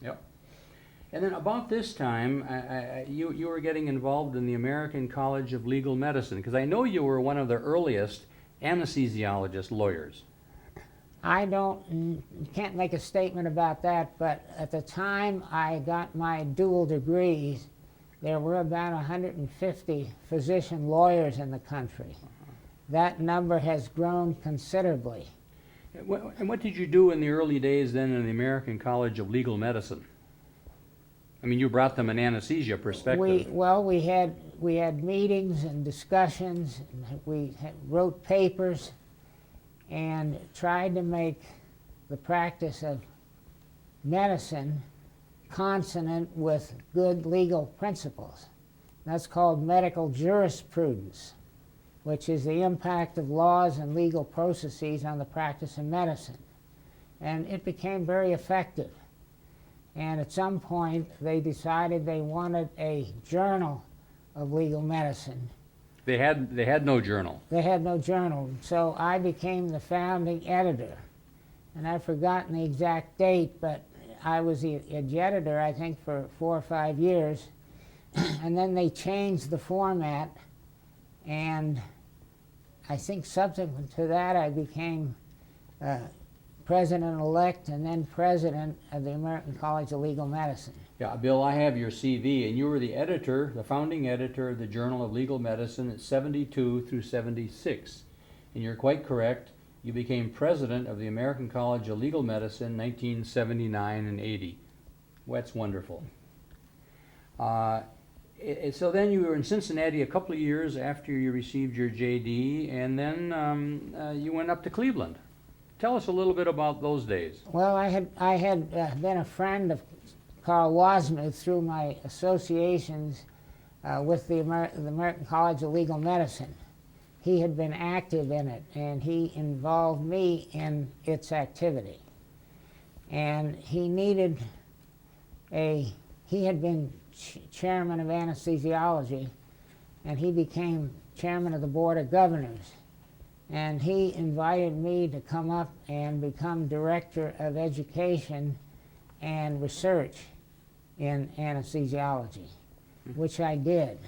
Yep. And then about this time, you were getting involved in the American College of Legal Medicine, because I know you were one of the earliest anesthesiologist lawyers. I can't make a statement about that, but at the time I got my dual degrees, there were about 150 physician lawyers in the country. That number has grown considerably. And what did you do in the early days then in the American College of Legal Medicine? I mean, you brought them an anesthesia perspective. We had meetings and discussions. We wrote papers and tried to make the practice of medicine consonant with good legal principles. That's called medical jurisprudence, which is the impact of laws and legal processes on the practice of medicine. And it became very effective. And at some point, they decided they wanted a journal of legal medicine. They had no journal. They had no journal, so I became the founding editor. And I've forgotten the exact date, but I was the editor, I think, for 4 or 5 years. And then they changed the format, and I think subsequent to that, I became president-elect and then president of the American College of Legal Medicine. Yeah, Bill, I have your CV, and you were the editor, the founding editor of the Journal of Legal Medicine at 72 through 76. And you're quite correct, you became president of the American College of Legal Medicine 1979 and 80. Well, that's wonderful. So then you were in Cincinnati a couple of years after you received your JD, and then you went up to Cleveland. Tell us a little bit about those days. Well, I had been a friend of Carl Wasmuth through my associations with the American College of Legal Medicine. He had been active in it, and he involved me in its activity. And he had been chairman of anesthesiology, and he became chairman of the Board of Governors. And he invited me to come up and become director of education and research in anesthesiology, which I did.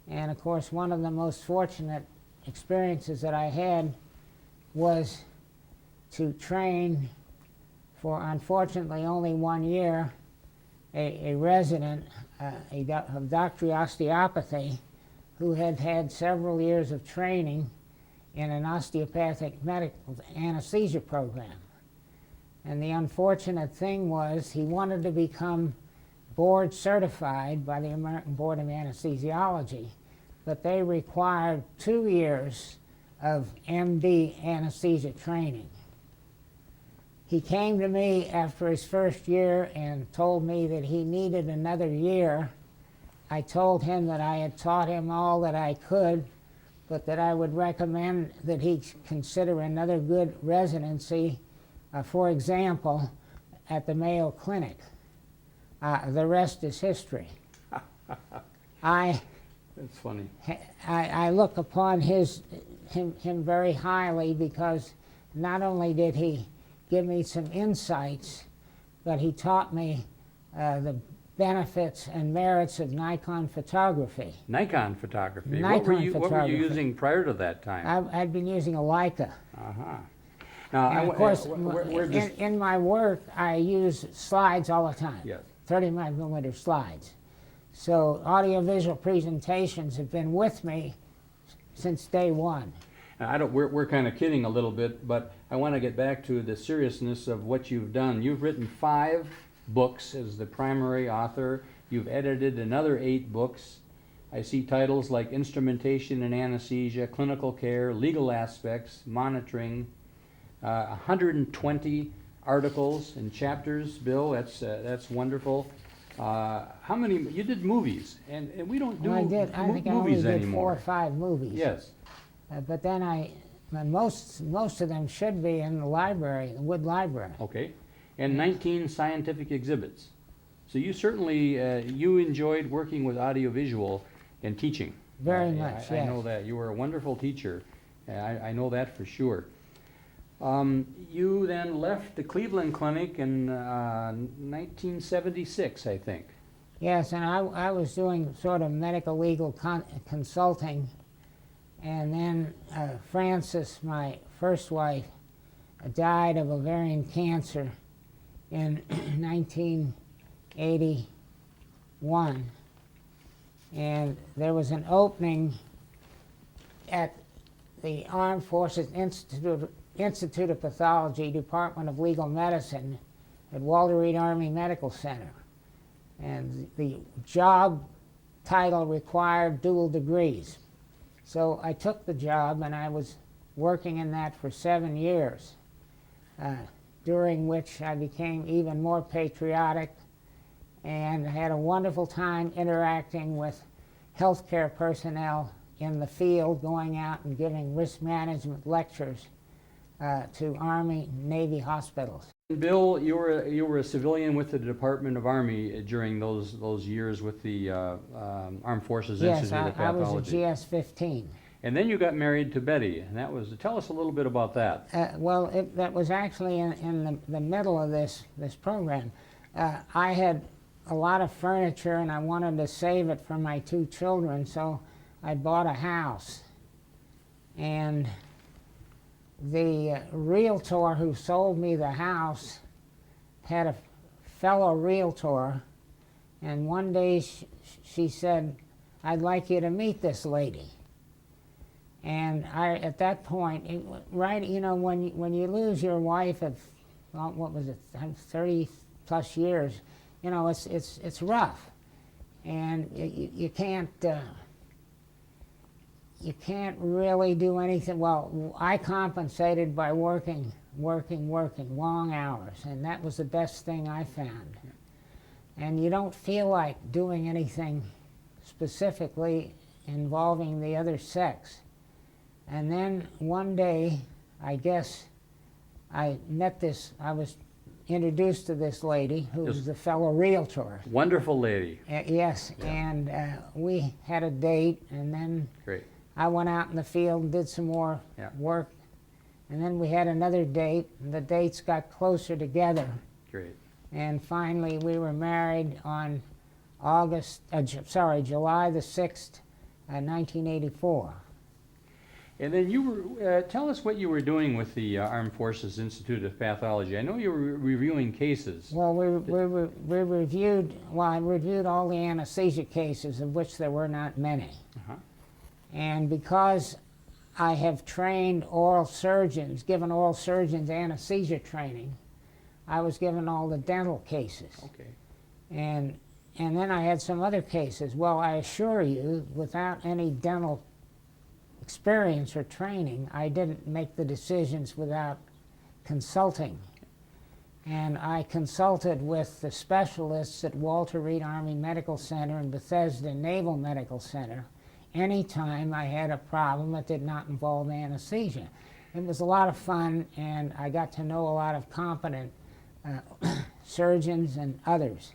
And of course, one of the most fortunate experiences that I had was to train for, unfortunately, only 1 year, a resident of doctor osteopathy who had had several years of training in an osteopathic medical anesthesia program. And the unfortunate thing was he wanted to become board certified by the American Board of Anesthesiology, but they required 2 years of MD anesthesia training. He came to me after his first year and told me that he needed another year. I told him that I had taught him all that I could, but that I would recommend that he consider another good residency, for example, at the Mayo Clinic. The rest is history. That's funny. I look upon him very highly because not only did he give me some insights, but he taught me the benefits and merits of Nikon photography. Nikon photography. Nikon What were you using prior to that time? I'd been using a Leica. Uh-huh. Now, And of course, we're just... in my work, I use slides all the time. Yes. 35mm slides. So audiovisual presentations have been with me since day one. We're kind of kidding a little bit, but I want to get back to the seriousness of what you've done. You've written 5 books as the primary author. You've edited another 8 books. I see titles like Instrumentation and Anesthesia, Clinical Care, Legal Aspects, Monitoring, 120 articles and chapters. Bill, that's wonderful. How many? You did movies, and we don't do I think I only movies did anymore. 4 or 5 movies. Yes. But then most of them should be in the library, the Wood Library. Okay. And 19 scientific exhibits. So you certainly, you enjoyed working with audiovisual and teaching. Very much, I yes. know that. You were a wonderful teacher. I know that for sure. You then left the Cleveland Clinic in 1976, I think. Yes, and I was doing sort of medical legal consulting, and then Frances, my first wife, died of ovarian cancer in 1981, and there was an opening at the Armed Forces Institute of Pathology, Department of Legal Medicine at Walter Reed Army Medical Center. And the job title required dual degrees. So I took the job, and I was working in that for 7 years, during which I became even more patriotic and had a wonderful time interacting with healthcare personnel in the field, going out and giving risk management lectures to Army, Navy hospitals. Bill, you were a civilian with the Department of Army during those years with the Armed Forces Institute of Pathology. Yes, I was a GS-15. And then you got married to Betty, and that was, tell us a little bit about that. Well, that was actually in the middle of this program. I had a lot of furniture, and I wanted to save it for my 2 children, so I bought a house. And the realtor who sold me the house had a fellow realtor, and one day she said, "I'd like you to meet this lady." And at that point, right, you know, when you lose your wife of, well, what was it, 30 plus years, you know, it's rough, and you can't really do anything. Well, I compensated by working long hours, and that was the best thing I found. And you don't feel like doing anything specifically involving the other sex. And then one day, I guess, I was introduced to this lady who was a fellow realtor. Wonderful lady. Yes, yeah. And we had a date, and then Great. I went out in the field and did some more work, and then we had another date, and the dates got closer together. Great. And finally, we were married on July the 6th, 1984. And then you were, tell us what you were doing with the Armed Forces Institute of Pathology. I know you were reviewing cases. Well, I reviewed all the anesthesia cases, of which there were not many. Uh-huh. And because I have trained oral surgeons, given oral surgeons anesthesia training, I was given all the dental cases. Okay. And then I had some other cases. Well, I assure you, without any dental experience or training, I didn't make the decisions without consulting. And I consulted with the specialists at Walter Reed Army Medical Center and Bethesda Naval Medical Center anytime I had a problem that did not involve anesthesia. It was a lot of fun, and I got to know a lot of competent surgeons and others.